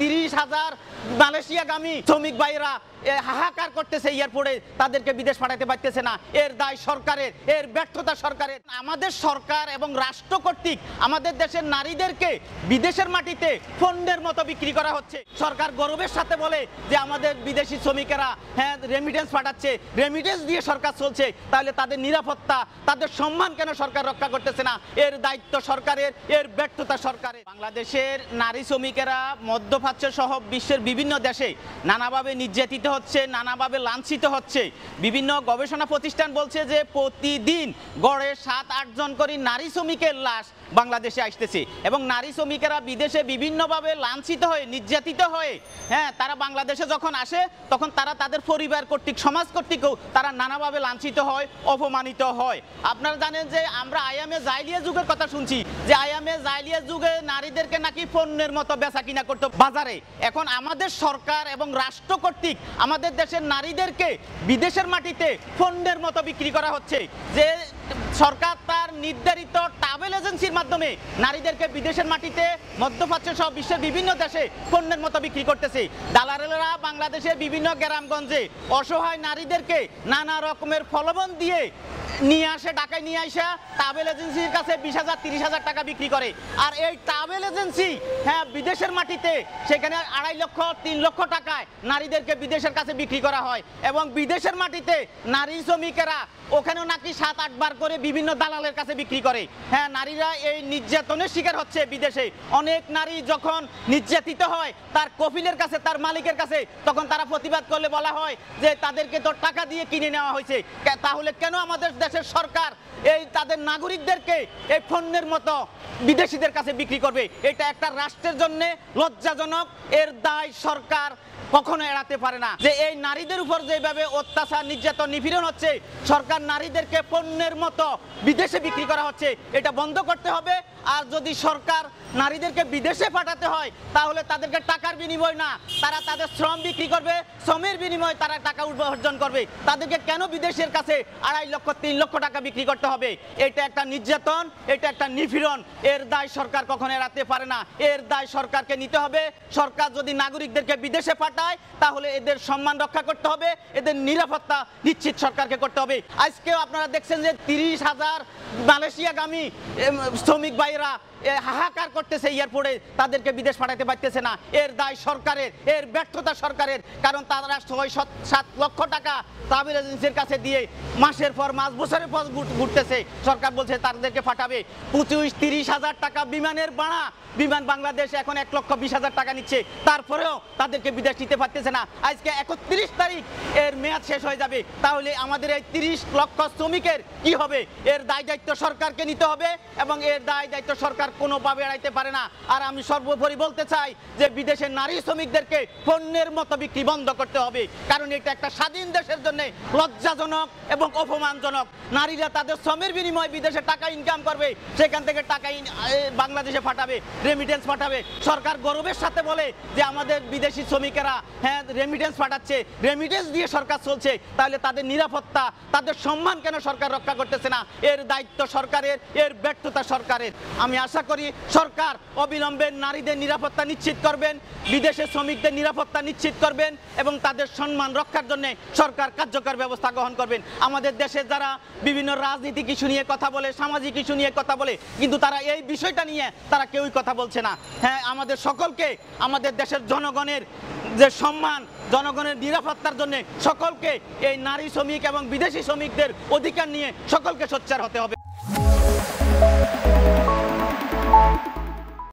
30,000 মালয়েশিয়াগামী শ্রমিক ভাইরা হাহাকার করতেছে এয়ারপোর্টে, তাদেরকে বিদেশ পাঠাতে পারতেছে না। এর দায় সরকারের, এর ব্যর্থতা সরকারের। আমাদের সরকার এবং রাষ্ট্র কর্তৃক আমাদের দেশের নারীদেরকে বিদেশের মাটিতে পণ্যের মতো বিক্রি করা হচ্ছে। সরকার গর্বের সাথে বলে যে আমাদের বিদেশি শ্রমিকেরা রেমিটেন্স পাঠাচ্ছে, রেমিটেন্স দিয়ে সরকার চলছে, তাহলে তাদের নিরাপত্তা, তাদের সম্মান কেন সরকার রক্ষা করতেছে না? এর দায়িত্ব সরকারের, এর ব্যর্থতা সরকারের। বাংলাদেশের নারী শ্রমিকেরা মধ্যপ্রাচ্য সহ বিশ্বের বিভিন্ন দেশে নানাভাবে নির্যাতিত হচ্ছে, নানাভাবে লাঞ্ছিত হচ্ছে। বিভিন্ন গবেষণা প্রতিষ্ঠান বলছে যে প্রতিদিন গড়ে 7-8 জন করে নারী শ্রমিকের লাশ বাংলাদেশে আসতেছে এবং নারী শ্রমিকেরা বিদেশে বিভিন্নভাবে লাঞ্ছিত হয়ে, নির্যাতিত হয়ে তারা বাংলাদেশে যখন আসে তখন তারা তাদের পরিবার কর্তৃক, সমাজ কর্তৃকও তারা নানাভাবে লাঞ্ছিত হয়, অপমানিত হয়। আপনারা জানেন যে আমরা আইএমএ জাইলিয়া যুগের কথা শুনছি, যে আইএমএ জাইলিয়া যুগে নারীদেরকে নাকি পণ্যের মতো বেচা কিনা করতো বাজারে। এখন আমাদের সরকার এবং রাষ্ট্র কর্তৃক আমাদের দেশের নারীদেরকে বিদেশের মাটিতে পণ্যের মতো বিক্রি করা হচ্ছে। যে সরকার তার নির্ধারিত ট্রাভেল এজেন্সির মাধ্যমে নারীদেরকে বিদেশের মাটিতে মধ্যপ্রাচ্য সহ বিশ্বের বিভিন্ন দেশে পণ্যের মতো বিক্রি করতেছে। দালালেরা বাংলাদেশের বিভিন্ন গ্রামগঞ্জে অসহায় নারীদেরকে নানা রকমের প্রলোভন দিয়ে নিয়ে আসে, ঢাকায় নিয়ে আসা ট্রাভেল এজেন্সির কাছে 20,000-30,000 টাকা বিক্রি করে। আর এই ট্রাভেল এজেন্সি বিদেশের মাটিতে সেখানে 2.5 লক্ষ 3 লক্ষ টাকায় নারীদেরকে বিদেশের কাছে বিক্রি করা হয় এবং বিদেশের মাটিতে নারী শ্রমিকেরা ওখানেও নাকি 7-8 বার করে বিভিন্ন দালালের কাছে বিক্রি করে। নারীরা এই নির্যাতনের শিকার হচ্ছে বিদেশে। অনেক নারী যখন নির্যাতিত হয় তার কফিলের কাছে, তার মালিকের কাছে, তখন তারা প্রতিবাদ করলে বলা হয় যে তাদেরকে তো টাকা দিয়ে কিনে নেওয়া হয়েছে। তাহলে কেন আমাদের দেশের সরকার এই তাদের নাগরিকদেরকে এই পণ্যের মতো বিদেশিদের কাছে বিক্রি করবে? এটা একটা রাষ্ট্রের জন্য লজ্জাজনক। এর দায় সরকার কখনো এড়াতে পারে না। যে এই নারীদের উপর যেভাবে অত্যাচার, নির্যাতন, নিপীড়ন হচ্ছে, সরকার নারীদেরকে পণ্যের মতো বিদেশে বিক্রি করা হচ্ছে, এটা বন্ধ করতে হবে। আর যদি সরকার নারীদেরকে বিদেশে পাঠাতে হয় তাহলে তাদেরকে টাকার বিনিময় না, তারা তাদের শ্রম বিক্রি করবে, শ্রমের বিনিময়ে তারা টাকা উপার্জন করবে। তাদেরকে কেন বিদেশের কাছে 2.5 লক্ষ 3 লক্ষ টাকা বিক্রি করতে হবে? এটা একটা নির্যাতন, এটা একটা নিপীড়ন। এর দায় সরকার কখনো এড়াতে পারে না। এর দায় সরকারকে নিতে হবে। সরকার যদি নাগরিকদেরকে বিদেশে পাঠায় তাহলে এদের সম্মান রক্ষা করতে হবে, এদের নিরাপত্তা নিশ্চিত সরকারকে করতে হবে। আজকেও আপনারা দেখছেন যে 30,000 মালয়েশিয়াগামী শ্রমিক ভাইরা হাহাকার করতেছে এয়ারপোর্টে, তাদেরকে বিদেশ পাঠাতে পারতেছে না। এর দায় সরকারের, এর ব্যর্থতা সরকারের। কারণ তারা 6-7 লক্ষ টাকা ট্রাভেল এজেন্সির কাছে দিয়ে মাসের পর মাস, বছরের পর ঘুরতেছে। সরকার বলছে তাদেরকে পাঠাবে। 25-30,000 টাকা বিমানের ভাড়া, বিমান বাংলাদেশ এখন 1,20,000 টাকা নিচ্ছে, তারপরেও তাদেরকে বিদেশ নিতে পারতেছে না। আজকে 31 তারিখ এর মেয়াদ শেষ হয়ে যাবে। তাহলে আমাদের এই 30 লক্ষ শ্রমিকের কি হবে? এর দায় দায়িত্ব সরকারকে নিতে হবে এবং এর দায় দায়িত্ব সরকার কোনোভাবে এড়াইতে পারে না। আর আমি সর্বোপরি বলতে চাই যে বিদেশের নারী শ্রমিকদেরকে পণ্যের মতো বিক্রি বন্ধ করতে হবে। কারণ এটা একটা স্বাধীন দেশের জন্য লজ্জাজনক এবং অপমানজনক। নারীরা তাদের শ্রমের বিনিময়ে বিদেশে টাকা ইনকাম করবে, সেখান থেকে টাকা বাংলাদেশে পাঠাবে, রেমিটেন্স পাঠাবে। সরকার গর্বের সাথে বলে যে আমাদের বিদেশি শ্রমিকেরা রেমিটেন্স পাঠাচ্ছে, রেমিটেন্স দিয়ে সরকার চলছে, তাহলে তাদের নিরাপত্তা, তাদের সম্মান কেন সরকার রক্ষা করতেছে না? এর দায়িত্ব সরকারের, এর ব্যর্থতা সরকারের। আমি আশা করি সরকার অবিলম্বে নারীদের নিরাপত্তা নিশ্চিত করবেন, বিদেশের শ্রমিকদের নিরাপত্তা নিশ্চিত করবেন এবং তাদের সম্মান রক্ষার জন্য সরকার কার্যকর ব্যবস্থা গ্রহণ করবেন। আমাদের দেশে যারা বিভিন্ন রাজনীতিক ইস্যু নিয়ে কথা বলে, সামাজিক ইস্যু নিয়ে কথা বলে, কিন্তু তারা এই বিষয়টা নিয়ে তারা কেউই কথা বলছে না। আমাদের সকলকে, আমাদের দেশের জনগণের যে সম্মান, জনগণের নিরাপত্তার জন্য সকলকে এই নারী শ্রমিক এবং বিদেশি শ্রমিকদের অধিকার নিয়ে সকলকে সোচ্চার হতে হবে।